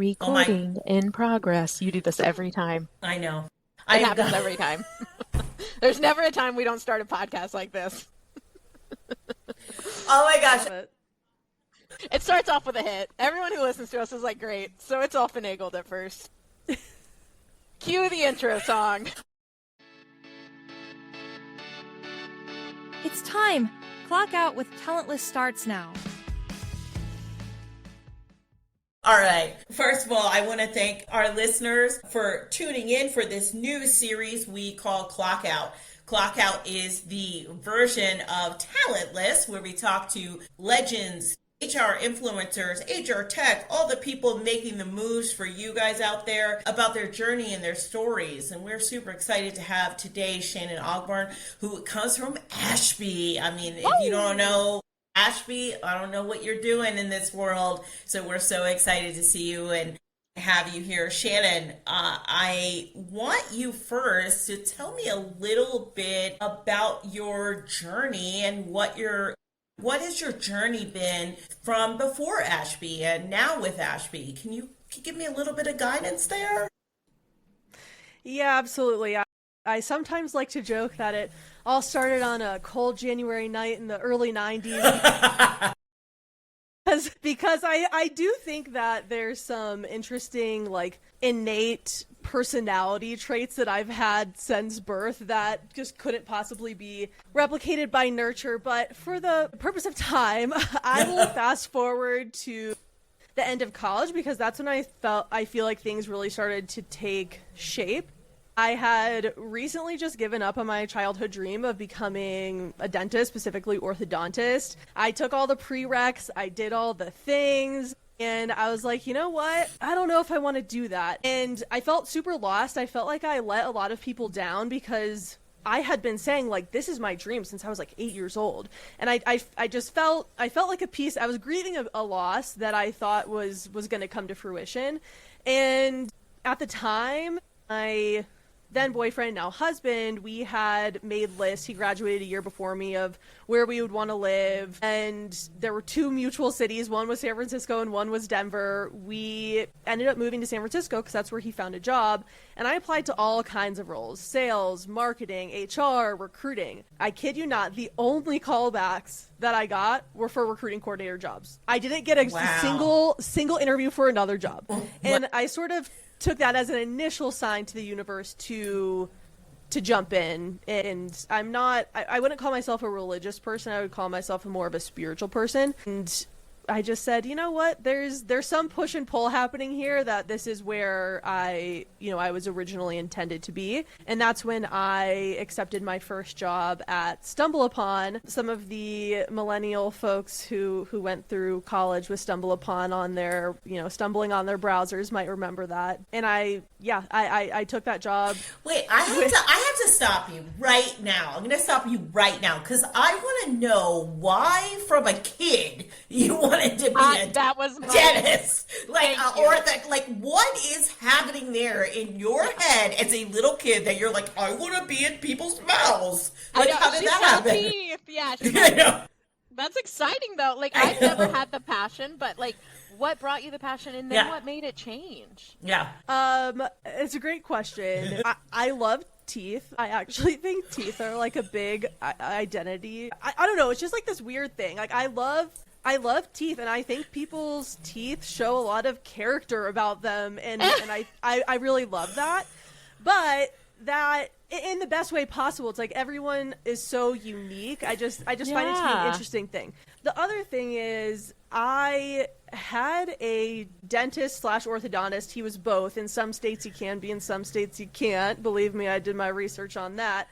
Oh my, Recording in progress. You do this every time. I know. It I happens every time. There's never a time we don't start a podcast like this. Oh my gosh. Love it. It starts off with a hit. Everyone who listens to us is like, great. So it's all finagled at first. Cue the intro song. It's time! Clockout with Talentless starts now. All right. First of all, I want to thank our listeners for tuning in for this new series we call Clockout. Clockout is the version of Talentless, where we talk to legends, HR influencers, HR tech, all the people making the moves for you guys out there about their journey and their stories. And we're super excited to have today Shannon Ogborn, who comes from Ashby. I mean, if you don't know Ashby, I don't know what you're doing in this world. So we're so excited to see you and have you here. Shannon, I want you first to tell me a little bit about your journey and what has your journey been from before Ashby and now with Ashby? Can you give me a little bit of guidance there? Yeah, absolutely. I sometimes like to joke that it all started on a cold January night in the early 90s. Because I do think that there's some interesting, like, innate personality traits that I've had since birth that just couldn't possibly be replicated by nurture. But for the purpose of time, I will fast forward to the end of college, because that's when I feel like things really started to take shape. I had recently just given up on my childhood dream of becoming a dentist, specifically orthodontist. I took all the prereqs, I did all the things, and I was like, you know what? I don't know if I want to do that. And I felt super lost. I felt like I let a lot of people down because I had been saying, like, this is my dream since I was like 8 years old. And I just felt like a piece. I was grieving a loss that I thought was going to come to fruition. And at the time, my then boyfriend, now husband, we had made lists. He graduated a year before me of where we would want to live. And there were two mutual cities. One was San Francisco and one was Denver. We ended up moving to San Francisco because that's where he found a job. And I applied to all kinds of roles: sales, marketing, HR, recruiting. I kid you not, the only callbacks that I got were for recruiting coordinator jobs. I didn't get a single interview for another job. And I sort of took that as an initial sign to the universe to jump in. And I wouldn't call myself a religious person. I would call myself more of a spiritual person. And I just said, you know what, there's some push and pull happening here, that this is where I was originally intended to be. And that's when I accepted my first job at StumbleUpon. Some of the millennial folks who went through college with StumbleUpon on their, stumbling on their browsers might remember that. And I took that job. Wait, I have to stop you right now. I'm going to stop you right now because I want to know why, from a kid, you wanted to be a that was my dentist. What is happening there in your head as a little kid that you're like, I want to be in people's mouths? Like, how did that happen? Teeth. Yeah, that's exciting though. Like, I've never had the passion, but like, what brought you the passion, and then what made it change? Yeah. It's a great question. I love teeth. I actually think teeth are like a big identity. I don't know. It's just like this weird thing. Like, I love teeth, and I think people's teeth show a lot of character about them, and I really love that. But that in the best way possible. It's like everyone is so unique. I just find it to be an interesting thing. The other thing is, I had a dentist / orthodontist. He was both. In some states he can be, in some states he can't. Believe me, I did my research on that.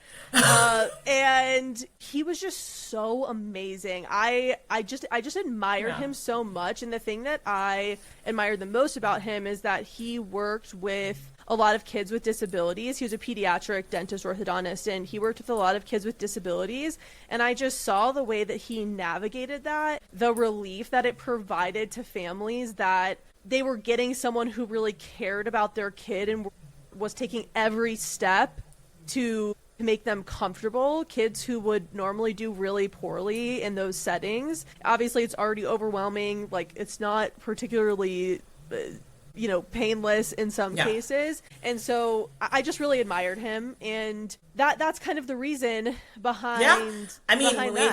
And he was just so amazing. I just admired him so much. And the thing that I admired the most about him is that he worked with a lot of kids with disabilities. He was a pediatric dentist orthodontist, and he worked with a lot of kids with disabilities. And I just saw the way that he navigated that, the relief that it provided to families, that they were getting someone who really cared about their kid and was taking every step to make them comfortable. Kids who would normally do really poorly in those settings. Obviously, it's already overwhelming. Like, it's not particularly painless in some cases. And so I just really admired him, and that's kind of the reason behind. Yeah, I mean, behind we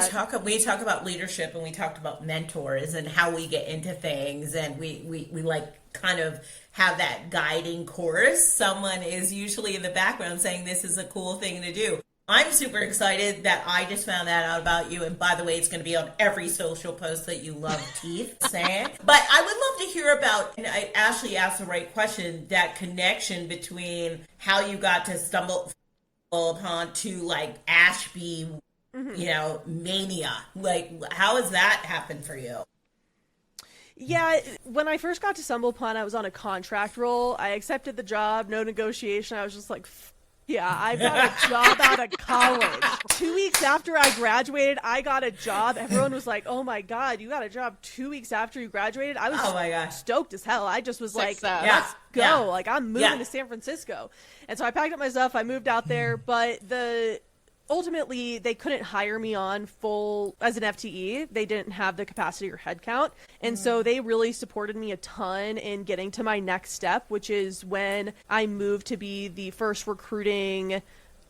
talk about leadership, and we talked about mentors and how we get into things, and we like kind of have that guiding course. Someone is usually in the background saying this is a cool thing to do. I'm super excited that I just found that out about you. And by the way, it's going to be on every social post that you love teeth saying. But I would love to hear about, and I actually asked the right question, that connection between how you got to stumble upon to like Ashby, mania. Like, how has that happened for you? Yeah, when I first got to StumbleUpon, I was on a contract role. I accepted the job, no negotiation. I was just like, yeah, I got a job out of college. 2 weeks after I graduated, I got a job. Everyone was like, oh my God, you got a job 2 weeks after you graduated? I was stoked as hell. I just was let's go. Yeah. Like, I'm moving to San Francisco. And so I packed up my stuff. I moved out there. But ultimately, they couldn't hire me on full as an FTE. They didn't have the capacity or headcount. And so they really supported me a ton in getting to my next step, which is when I moved to be the first recruiting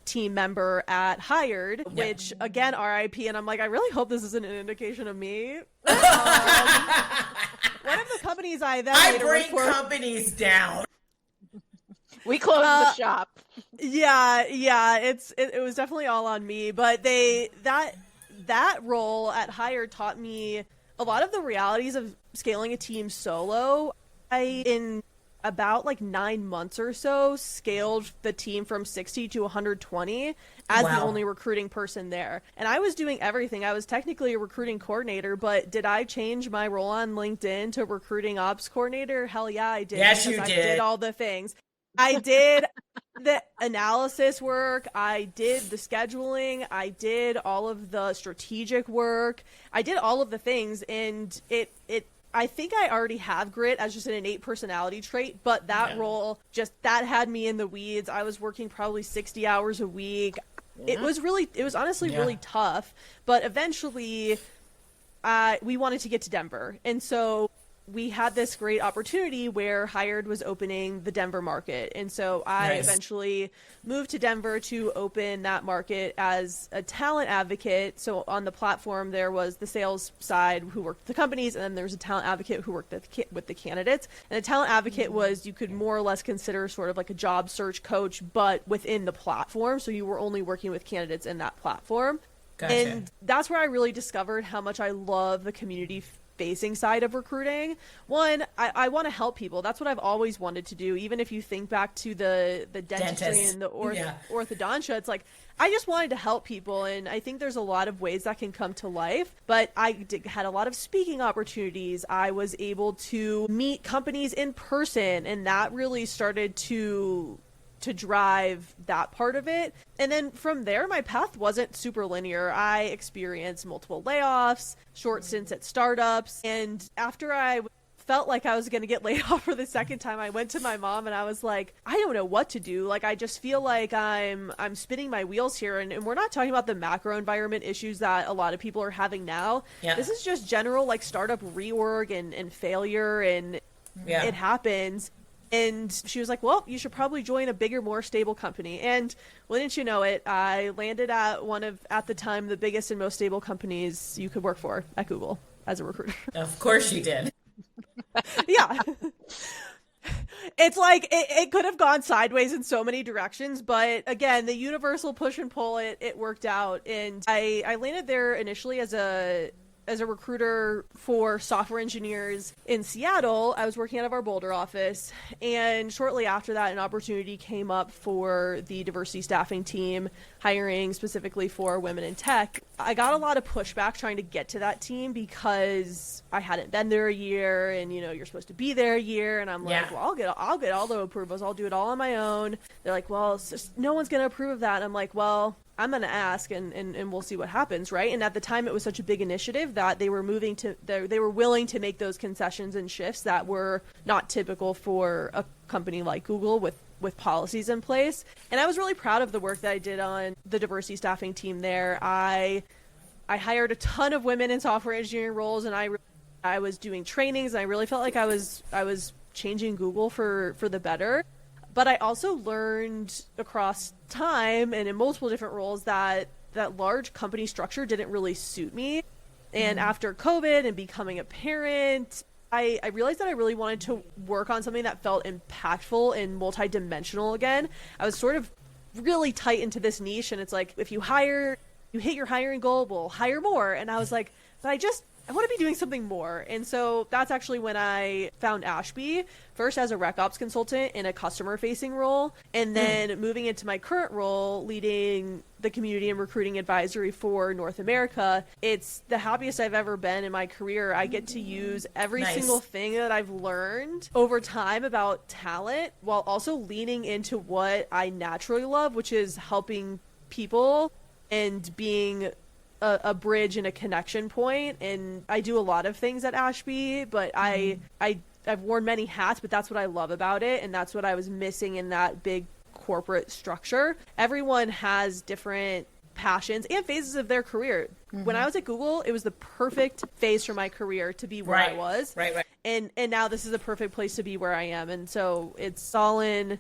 team member at Hired, which again, RIP. And I'm like, I really hope this isn't an indication of me. One of the companies I bring companies down. We closed the shop. Yeah, it was definitely all on me, but that role at Hired taught me a lot of the realities of scaling a team solo. In about like 9 months or so, scaled the team from 60 to 120 as the only recruiting person there. And I was doing everything. I was technically a recruiting coordinator, but did I change my role on LinkedIn to recruiting ops coordinator? Hell yeah, I did. Yes, you did. I did all the things. I did the analysis work, I did the scheduling, I did all of the strategic work, I did all of the things, and I think I already have grit as just an innate personality trait, but that role, that had me in the weeds. I was working probably 60 hours a week. It was honestly really tough, but eventually we wanted to get to Denver, and so we had this great opportunity where Hired was opening the Denver market. And so I eventually moved to Denver to open that market as a talent advocate. So on the platform, there was the sales side who worked with the companies, and then there was a talent advocate who worked with the candidates. And a talent advocate was, you could more or less consider sort of like a job search coach, but within the platform. So you were only working with candidates in that platform. Gotcha. And that's where I really discovered how much I love the community facing side of recruiting. One, I want to help people. That's what I've always wanted to do. Even if you think back to the dentistry and the orthodontia, it's like, I just wanted to help people. And I think there's a lot of ways that can come to life, but I had a lot of speaking opportunities. I was able to meet companies in person, and that really started to drive that part of it. And then from there, my path wasn't super linear. I experienced multiple layoffs, short stints at startups, and after I felt like I was going to get laid off for the second time, I went to my mom and I was like, I don't know what to do. Like, I just feel like I'm spinning my wheels here, and we're not talking about the macro environment issues that a lot of people are having now. This is just general like startup reorg and failure, and it happens. And she was like, well, you should probably join a bigger, more stable company. And wouldn't you know it, I landed at one of, at the time, the biggest and most stable companies you could work for at Google as a recruiter. Of course you did. Yeah. It's like, it could have gone sideways in so many directions, but again, the universal push and pull, it worked out. And I landed there initially as a recruiter for software engineers in Seattle. I was working out of our Boulder office, and shortly after that, an opportunity came up for the diversity staffing team, hiring specifically for women in tech. I got a lot of pushback trying to get to that team because I hadn't been there a year, and you're supposed to be there a year, and I'm like, well, I'll get all the approvals. I'll do it all on my own. They're like, well, no one's going to approve of that. And I'm like, well, I'm going to ask and we'll see what happens, right? And at the time, it was such a big initiative that they were they were willing to make those concessions and shifts that were not typical for a company like Google with policies in place. And I was really proud of the work that I did on the diversity staffing team there. I hired a ton of women in software engineering roles, and I was doing trainings, and I really felt like I was changing Google for the better. But I also learned across time and in multiple different roles that large company structure didn't really suit me. And after COVID and becoming a parent, I realized that I really wanted to work on something that felt impactful and multidimensional again. I was sort of really tight into this niche, and it's like, if you hit your hiring goal, we'll hire more. And I was like, but I want to be doing something more. And so that's actually when I found Ashby, first as a rec ops consultant in a customer facing role, and then moving into my current role, leading the community and recruiting advisory for North America. It's the happiest I've ever been in my career. I get to use every single thing that I've learned over time about talent while also leaning into what I naturally love, which is helping people and being a bridge and a connection point. And I do a lot of things at Ashby, but I've worn many hats, but that's what I love about it, and that's what I was missing in that big corporate structure. Everyone has different passions and phases of their career. When I was at Google, it was the perfect phase for my career to be where I was. Right. And now this is a perfect place to be where I am. And so it's all in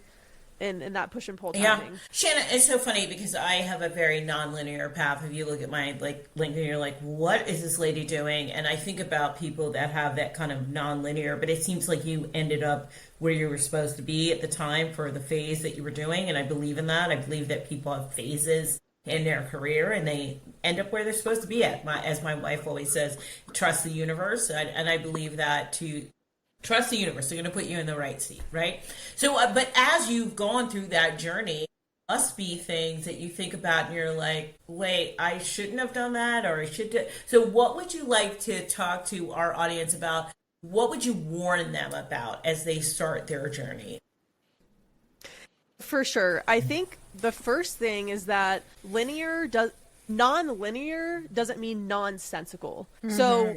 that push and pull timing. Yeah. Shannon, it's so funny because I have a very non-linear path. If you look at my LinkedIn, you're like, what is this lady doing? And I think about people that have that kind of non-linear, but it seems like you ended up where you were supposed to be at the time for the phase that you were doing. And I believe in that. I believe that people have phases in their career and they end up where they're supposed to be at. As my wife always says, trust the universe. And I believe that to trust the universe. They're going to put you in the right seat, right? So, but as you've gone through that journey, must be things that you think about and you're like, wait, I shouldn't have done that, or I should do. So what would you like to talk to our audience about? What would you warn them about as they start their journey? For sure. I think the first thing is that non-linear doesn't mean nonsensical. So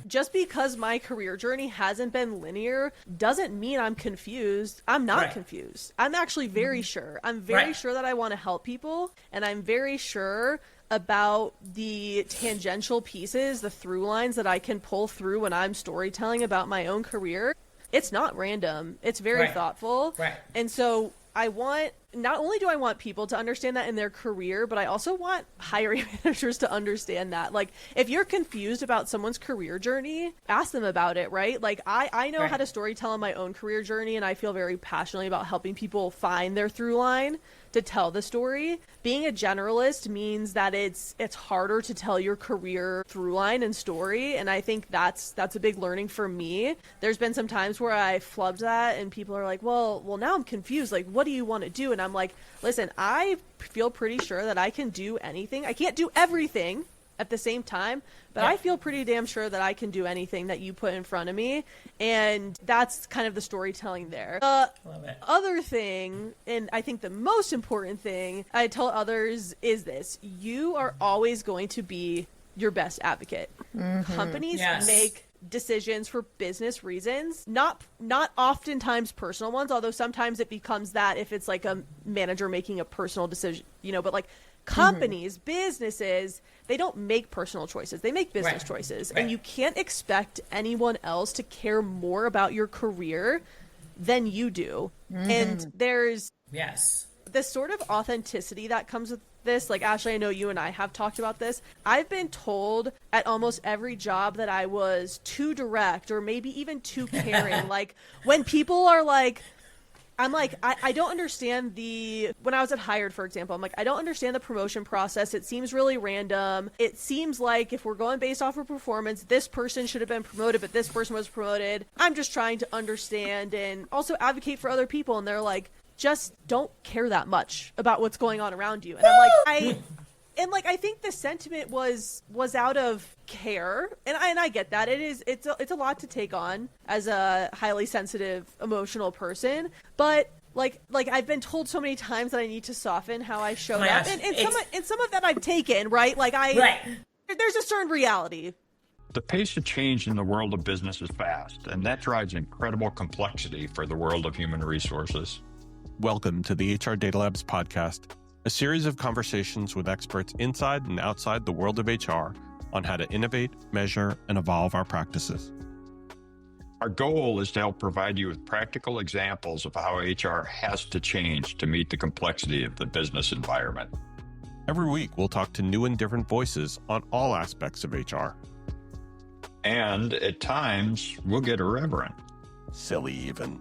just because my career journey hasn't been linear doesn't mean I'm confused. I'm not confused. I'm actually very sure. I'm very sure that I want to help people, and I'm very sure about the tangential pieces, the through lines that I can pull through when I'm storytelling about my own career. It's not random. It's very thoughtful. And so not only do I want people to understand that in their career, but I also want hiring managers to understand that. Like, if you're confused about someone's career journey, ask them about it, right? Like, I know how to storytell in my own career journey, and I feel very passionately about helping people find their through line to tell the story. Being a generalist means that it's harder to tell your career through line and story, and I think that's a big learning for me. There's been some times where I flubbed that, and people are like, well, now I'm confused. Like, what do you want to do? And I'm like, listen, I feel pretty sure that I can do anything. I can't do everything at the same time, but I feel pretty damn sure that I can do anything that you put in front of me. And that's kind of the storytelling there. The other thing, and I think the most important thing I tell others, is this: you are always going to be your best advocate. Companies make decisions for business reasons, not oftentimes personal ones, although sometimes it becomes that if it's like a manager making a personal decision, but like companies, businesses, they don't make personal choices. They make business choices. And you can't expect anyone else to care more about your career than you do. And there's this sort of authenticity that comes with this. Like, Ashley, I know you and I have talked about this. I've been told at almost every job that I was too direct or maybe even too caring. Like, when people are like, I'm like, I don't understand when I was at Hired, for example, I'm like, I don't understand the promotion process. It seems really random. It seems like if we're going based off of performance, this person should have been promoted, but this person was promoted. I'm just trying to understand and also advocate for other people. And they're like, just don't care that much about what's going on around you. And I'm like, I think the sentiment was out of care, and I get that. It's a lot to take on as a highly sensitive, emotional person. But like I've been told so many times that I need to soften how I show up, and some of that I've taken, right? Like there's a certain reality. The pace of change in the world of business is fast, and that drives incredible complexity for the world of human resources. Welcome to the HR Data Labs podcast, a series of conversations with experts inside and outside the world of HR on how to innovate, measure, and evolve our practices. Our goal is to help provide you with practical examples of how HR has to change to meet the complexity of the business environment. Every week, we'll talk to new and different voices on all aspects of HR. And at times, we'll get irreverent. Silly, even.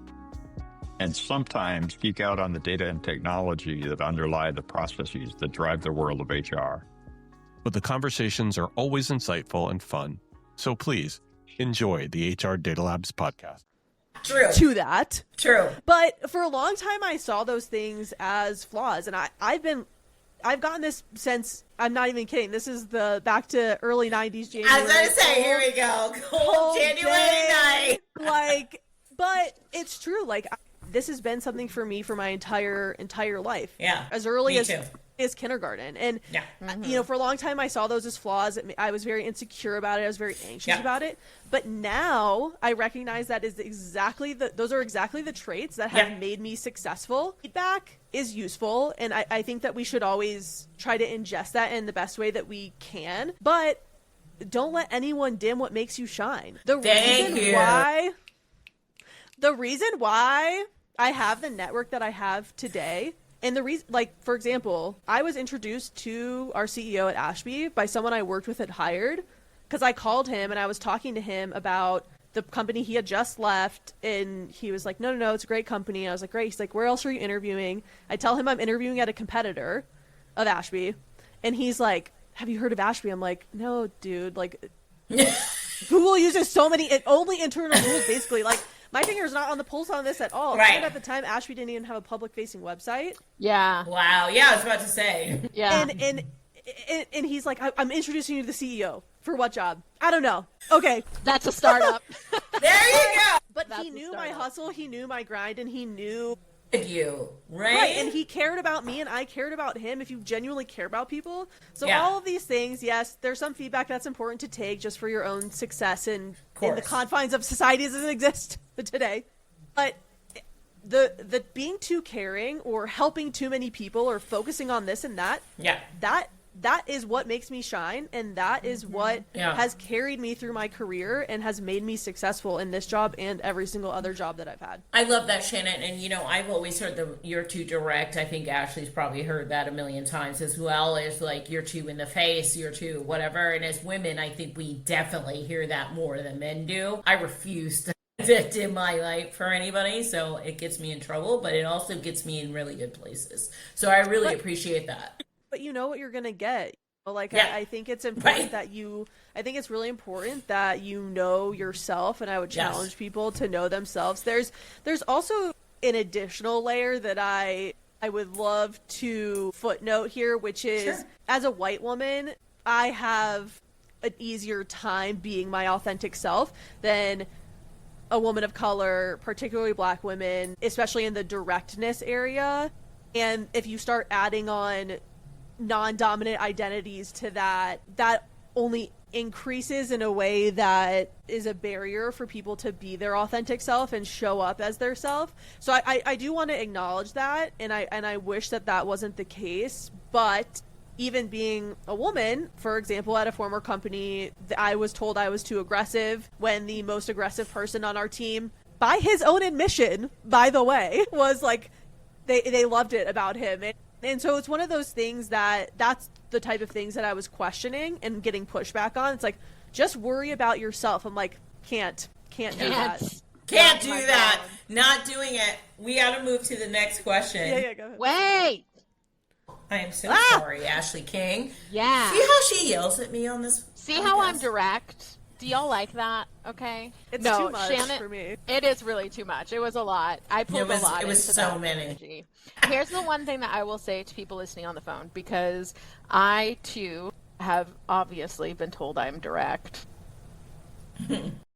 And sometimes geek out on the data and technology that underlie the processes that drive the world of HR. But the conversations are always insightful and fun. So please, enjoy the HR Data Labs podcast. True. To that. True. But for a long time, I saw those things as flaws, and I've gotten this since, I'm not even kidding, this is the back to early 90s January. I was going to say, here we go. Cold January night. But it's true. This has been something for me for my entire life. Yeah. As early me as too. kindergarten. And, Yeah. for a long time, I saw those as flaws. I was very insecure about it. I was very anxious about it. But now I recognize that those are exactly the traits that have made me successful. Feedback is useful. And I think that we should always try to ingest that in the best way that we can. But don't let anyone dim what makes you shine. The reason why I have the network that I have today, and the reason, for example, I was introduced to our CEO at Ashby by someone I worked with at Hired, because I called him and I was talking to him about the company he had just left, and he was like, no, it's a great company. And I was like, great. He's like, where else are you interviewing? I tell him I'm interviewing at a competitor of Ashby, and he's like, have you heard of Ashby? I'm like, no, dude, Google uses only internal tools, basically. My finger's not on the pulse on this at all. Right. And at the time, Ashby didn't even have a public-facing website. Yeah. Wow. Yeah, I was about to say. Yeah. And he's like, I'm introducing you to the CEO. For what job? I don't know. Okay. That's a startup. There you go. But he knew my hustle, he knew my grind, and he knew You, right? Right, and he cared about me, and I cared about him. If you genuinely care about people, so Yeah. all of these things, yes, there's some feedback that's important to take just for your own success and in the confines of society as it exists today. But the being too caring or helping too many people or focusing on this and that, that is what makes me shine, and that is what has carried me through my career and has made me successful in this job and every single other job that I've had. I love that, Shannon. And, I've always heard you're too direct. I think Ashley's probably heard that a million times as well, as you're too in the face, you're too whatever. And as women, I think we definitely hear that more than men do. I refuse to dim my light for anybody, so it gets me in trouble, but it also gets me in really good places. So I really appreciate that. But you know what you're going to get. I think it's important that I think it's really important that you know yourself, and I would challenge people to know themselves. There's also an additional layer that I would love to footnote here, which is, as a white woman, I have an easier time being my authentic self than a woman of color, particularly Black women, especially in the directness area. And if you start adding on non-dominant identities to that only increases in a way that is a barrier for people to be their authentic self and show up as their self. So I do want to acknowledge that, and I wish that wasn't the case. But even being a woman, for example, at a former company, I was told I was too aggressive when the most aggressive person on our team, by his own admission, by the way, was they loved it about him. And so it's one of those things that's the type of things that I was questioning and getting pushback on. It's just worry about yourself. I'm can't do that. Can't do that. Not doing it. We got to move to the next question. Yeah, go ahead. Wait. I am so sorry, Ashley King. Yeah. See how she yells at me on this? See how I'm direct? Do y'all like that? Okay. It's no, too much Shannon, for me. It is really too much. It was a lot. I pulled a lot. It was into so that many. energy. Here's the one thing that I will say to people listening on the phone, because I too have obviously been told I'm direct.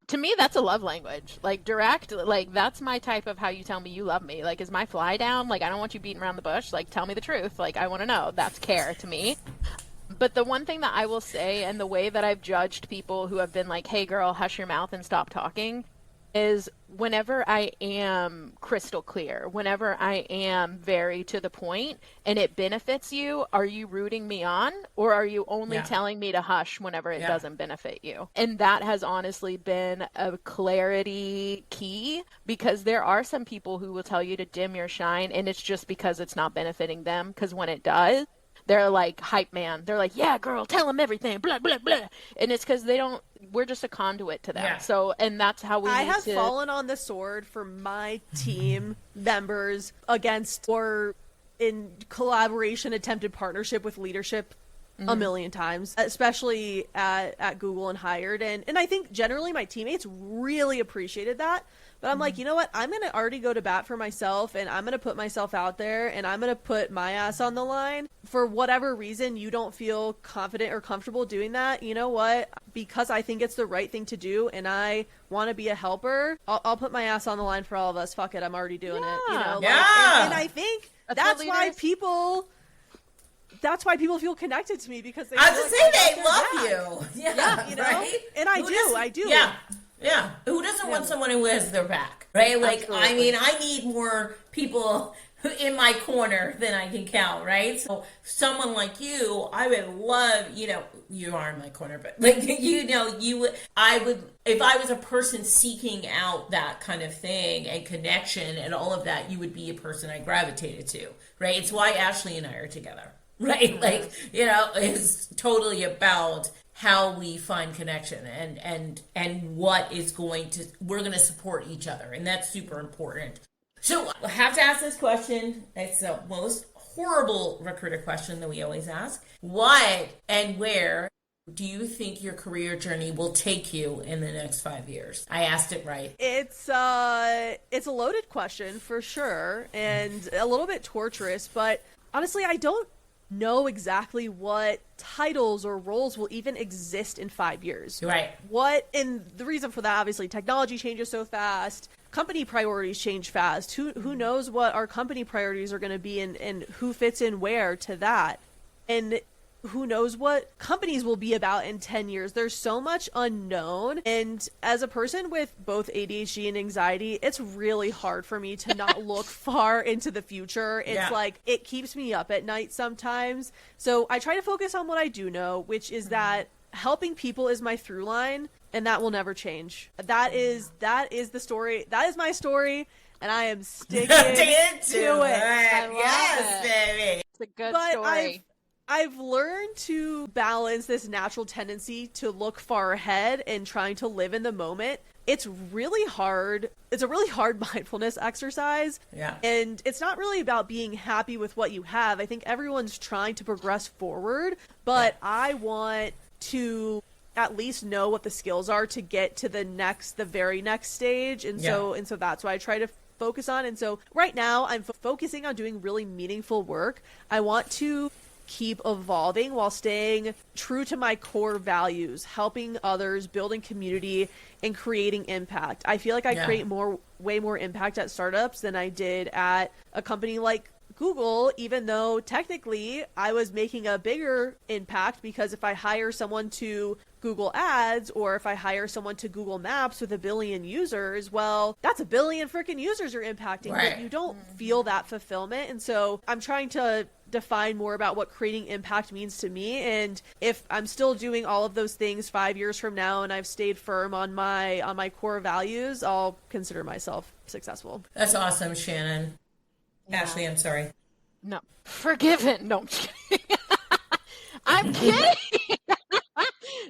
To me, that's a love language. Direct, that's my type of how you tell me you love me. Is my fly down? I don't want you beating around the bush. Tell me the truth. I want to know. That's care to me. But the one thing that I will say, and the way that I've judged people who have been hey girl, hush your mouth and stop talking, is whenever I am crystal clear, whenever I am very to the point and it benefits you, are you rooting me on, or are you only telling me to hush whenever it doesn't benefit you? And that has honestly been a clarity key, because there are some people who will tell you to dim your shine, and it's just because it's not benefiting them, because when it does, they're like hype man. They're like, yeah, girl, tell them everything, blah, blah, blah. And it's because we're just a conduit to them. Yeah. So, and that's how we fallen on the sword for my team members against or in collaboration, attempted partnership with leadership a million times, especially at Google and Hired. And I think generally my teammates really appreciated that. But I'm like, you know what? I'm going to already go to bat for myself, and I'm going to put myself out there, and I'm going to put my ass on the line. For whatever reason you don't feel confident or comfortable doing that, you know what? Because I think it's the right thing to do, and I want to be a helper, I'll put my ass on the line for all of us. Fuck it, I'm already doing it. You know, and I think that's why people feel connected to me, because they love you. Yeah, you know? Right? And I do. Yeah. Who doesn't want someone who has their back, right? Like, absolutely. I mean, I need more people in my corner than I can count, right? So someone like you, I would love, you are in my corner, but like, I would, if I was a person seeking out that kind of thing and connection and all of that, you would be a person I gravitated to, right? It's why Ashley and I are together, right? Like, it's totally about how we find connection and what is we're going to support each other. And that's super important. So I have to ask this question. It's the most horrible recruiter question that we always ask. What and where do you think your career journey will take you in the next 5 years? I asked it right. It's a loaded question for sure, and a little bit torturous, but honestly, I don't know exactly what titles or roles will even exist in 5 years. Right. And the reason for that, obviously, technology changes so fast. Company priorities change fast. Who knows what our company priorities are going to be, and who fits in where to that. And who knows what companies will be about in 10 years. There's so much unknown. And as a person with both ADHD and anxiety, it's really hard for me to not look far into the future. It's like, it keeps me up at night sometimes. So I try to focus on what I do know, which is that helping people is my through line, and that will never change. That is the story. That is my story, and I am sticking to it. Yes, baby. It's a good story. I've learned to balance this natural tendency to look far ahead and trying to live in the moment. It's really hard. It's a really hard mindfulness exercise. Yeah. And it's not really about being happy with what you have. I think everyone's trying to progress forward, but I want to at least know what the skills are to get to the very next stage. And so that's what I try to focus on. And so right now I'm focusing on doing really meaningful work. I want to keep evolving while staying true to my core values, helping others, building community, and creating impact. I feel like I create way more impact at startups than I did at a company like Google, even though technically I was making a bigger impact, because if I hire someone to Google Ads, or if I hire someone to Google Maps with 1 billion users, well, that's 1 billion freaking users you're impacting, right. But you don't feel that fulfillment. And so I'm trying to define more about what creating impact means to me. And if I'm still doing all of those things 5 years from now and I've stayed firm on my core values, I'll consider myself successful. That's awesome, Shannon. Yeah. Ashley, I'm sorry. No. Forgiven. No, I'm just kidding. I'm kidding.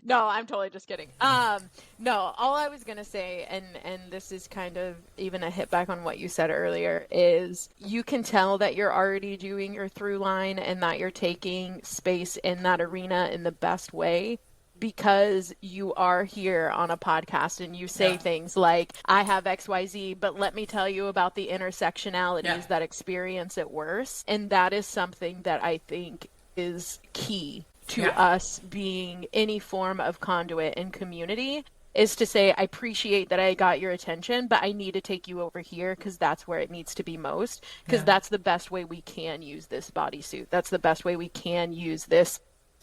No, I'm totally just kidding. No, all I was going to say, and this is kind of even a hit back on what you said earlier, is you can tell that you're already doing your through line and that you're taking space in that arena in the best way, because you are here on a podcast and you say things like, I have XYZ, but let me tell you about the intersectionalities that experience it worse. And that is something that I think is key to us being any form of conduit and community, is to say, I appreciate that I got your attention, but I need to take you over here because that's where it needs to be most, because that's the best way we can use this bodysuit. That's the best way we can use this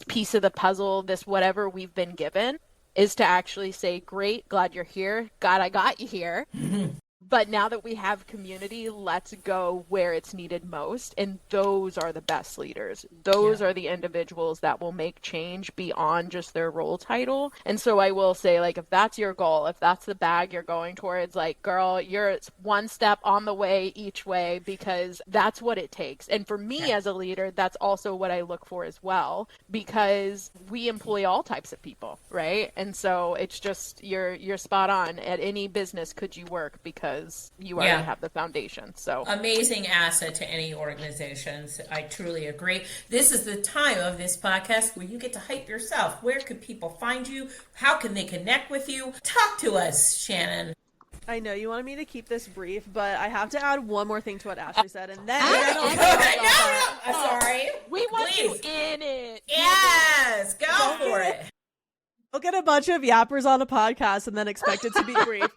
piece of the puzzle, this whatever we've been given, is to actually say, great, glad you're here. God, I got you here. But now that we have community, let's go where it's needed most. And those are the best leaders. Those are the individuals that will make change beyond just their role title. And so I will say, like, if that's your goal, if that's the bag you're going towards, like, girl, you're one step on the way each way, because that's what it takes. And for me as a leader, that's also what I look for as well, because we employ all types of people, right? And so it's just, you're spot on. At any business could you work, because you already have the foundation. So amazing asset to any organizations. I truly agree. This is the time of this podcast where you get to hype yourself. Where could people find you? How can they connect with you? Talk to us, Shannon. I know you wanted me to keep this brief, but I have to add one more thing to what Ashley said, and then I'm sorry. we want you in it. Yes, go for it. Don't get a bunch of yappers on a podcast and then expect it to be brief.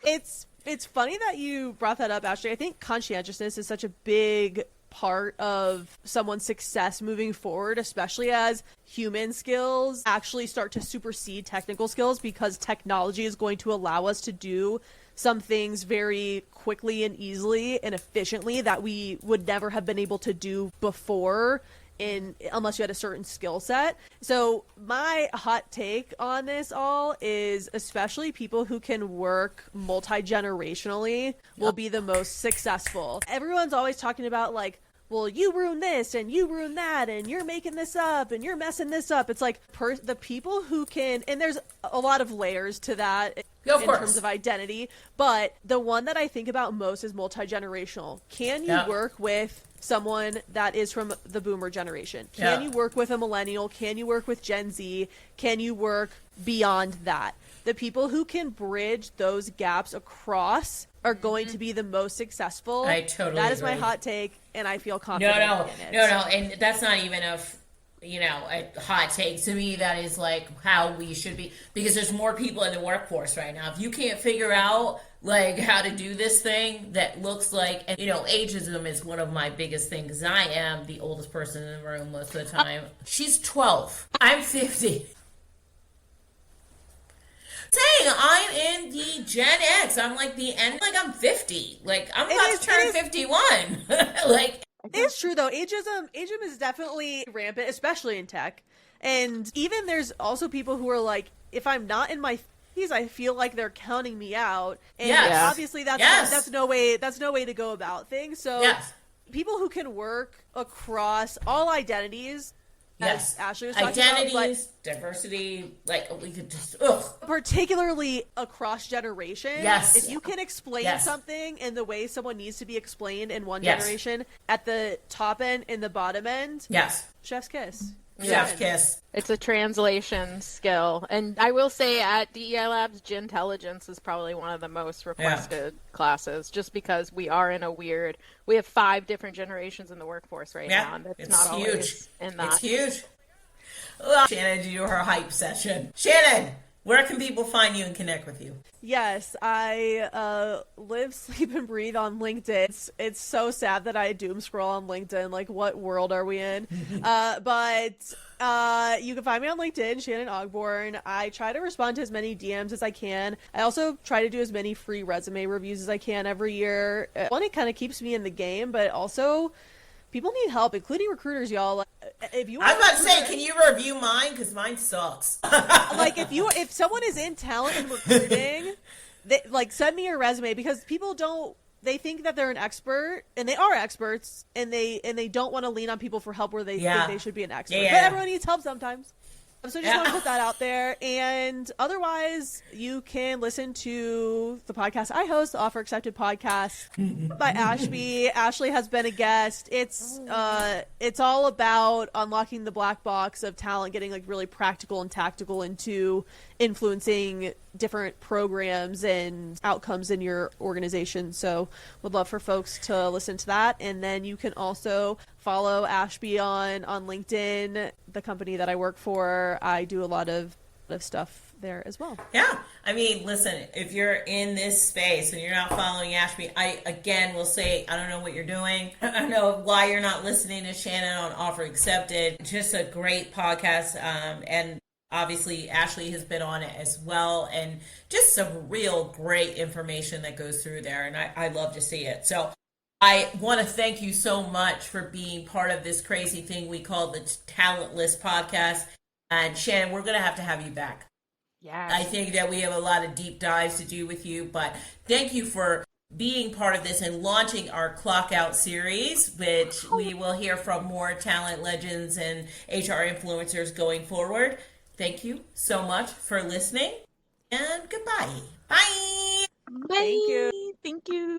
It's funny that you brought that up, Ashley. I think conscientiousness is such a big part of someone's success moving forward, especially as human skills actually start to supersede technical skills, because technology is going to allow us to do some things very quickly and easily and efficiently that we would never have been able to do before, unless you had a certain skill set. So my hot take on this all is, especially people who can work multi-generationally will be the most successful. Everyone's always talking about, like, well, you ruin this and you ruin that and you're making this up and you're messing this up. It's like the people who can, and there's a lot of layers to that in terms of identity, but the one that I think about most is multi-generational. Can you work with someone that is from the boomer generation? Can you work with a millennial? Can you work with Gen Z? Can you work beyond that? The people who can bridge those gaps across are going to be the most successful. I totally That is agree. my hot take, and I feel confident in it. No, and that's not even a hot take. To me, that is like how we should be, because there's more people in the workforce right now. If you can't figure out like how to do this thing that looks like, and ageism is one of my biggest things. I am the oldest person in the room most of the time. She's 12. I'm 50. Saying I'm in the Gen X. I'm like the end. Like I'm 50. Like I'm about to turn 51. Like it's true though. Ageism is definitely rampant, especially in tech. And even there's also people who are like, if I'm not in my 50s, I feel like they're counting me out. And obviously that's no way to go about things. So people who can work across all identities. As Ashley was talking identities, diversity, like we could just particularly across generations. Yes. If you can explain something in the way someone needs to be explained in one generation, at the top end and the bottom end, chef's kiss. Chef's kiss. It's a translation skill. And I will say at DEI Labs, Gintelligence is probably one of the most requested classes, just because we are in we have 5 different generations in the workforce right now. And it's not huge. Always in that. It's huge. Well, Shannon, do her hype session. Shannon, where can people find you and connect with you? Yes, I live, sleep, and breathe on LinkedIn. It's so sad that I doom scroll on LinkedIn. Like, what world are we in? But you can find me on LinkedIn, Shannon Ogborn. I try to respond to as many DMs as I can. I also try to do as many free resume reviews as I can every year. One, it kind of keeps me in the game, but also people need help, including recruiters, y'all. If you, I was about to say, can you review mine? Because mine sucks. Like, if someone is in talent and recruiting, send me your resume, because people they think that they're an expert, and they are experts, and they don't want to lean on people for help where they think they should be an expert. But everyone needs help sometimes. So I just want to put that out there. And otherwise, you can listen to the podcast I host, the Offer Accepted podcast by Ashby. Ashley has been a guest. It's all about unlocking the black box of talent, getting like really practical and tactical into influencing different programs and outcomes in your organization. So would love for folks to listen to that. And then you can also follow Ashby on LinkedIn, the company that I work for. I do a lot of stuff there as well. Yeah. I mean, listen, if you're in this space and you're not following Ashby, I again will say, I don't know what you're doing. I don't know why you're not listening to Shannon on Offer Accepted. Just a great podcast. And Obviously, Ashley has been on it as well, and just some real great information that goes through there, and I love to see it. So I want to thank you so much for being part of this crazy thing we call the Talentless podcast. And Shannon, we're going to have you back. Yeah. I think that we have a lot of deep dives to do with you, but thank you for being part of this and launching our Clockout series, which we will hear from more talent legends and HR influencers going forward. Thank you so much for listening, and goodbye. Bye. Bye. Thank you. Thank you.